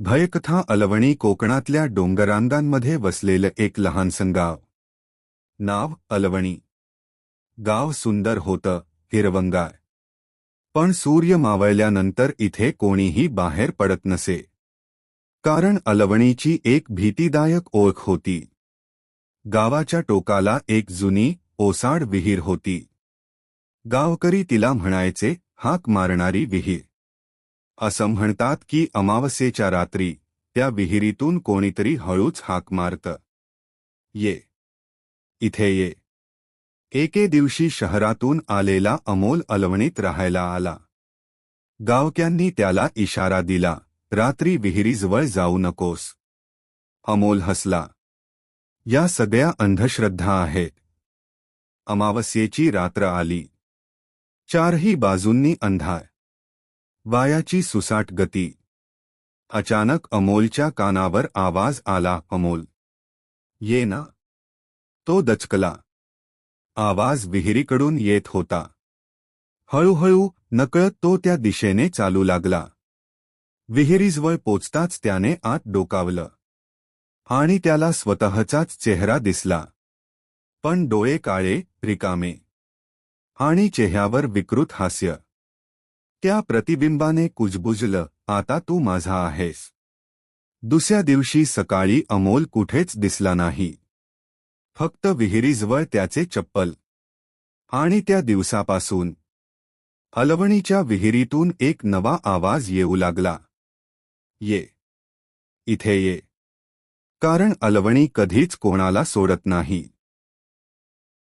भयकथा अलवणी कोकणातल्या डोंगररांगांमध्ये वसलेलं एक लहानसं गाव. नाव अलवणी. गाव सुंदर होतं, हिरवंगार. पण सूर्य मावळल्यानंतर इथे कोणीही बाहेर पडत नसे. कारण अलवणीची एक भीतीदायक ओळख होती. गावाच्या टोकाला एक जुनी, ओसाड विहीर होती. गावकरी तिला म्हणायचे, हाक मारणारी विहीर. असं म्हणतात की अमावास्येच्या रात्री त्या विहिरीतून कोणीतरी हळूच हाक मारतं, ये, इथे ये. एके दिवशी शहरातून आलेला अमोल अलवणीत राहायला आला. गावक्यांनी त्याला इशारा दिला, रात्री विहिरीजवळ जाऊ नकोस. अमोल हसला. या सगळ्या अंधश्रद्धा आहेत. अमावास्येची रात्र आली. चारही बाजूंनी अंधार. वायाची सुसाट गती. अचानक अमोलच्या कानावर आवाज आला, अमोल, ये ना. तो दचकला. आवाज विहिरीकडून येत होता. हळूहळू नकळत तो त्या दिशेने चालू लागला. विहिरीजवळ पोचताच त्याने आत डोकावलं. आणि त्याला स्वतःचाच चेहरा दिसला. पण डोळे काळे, रिकामे. आणि चेहऱ्यावर विकृत हास्य. त्या प्रतिबिंबाने कुजबुजलं, आता तू माझा आहेस. दुसऱ्या दिवशी सकाळी अमोल कुठेच दिसला नाही. फक्त विहिरीजवळ त्याचे चप्पल. आणि त्या दिवसापासून अलवणीच्या विहिरीतून एक नवा आवाज येऊ लागला, ये, इथे ये. कारण अलवणी कधीच कोणाला सोडत नाही.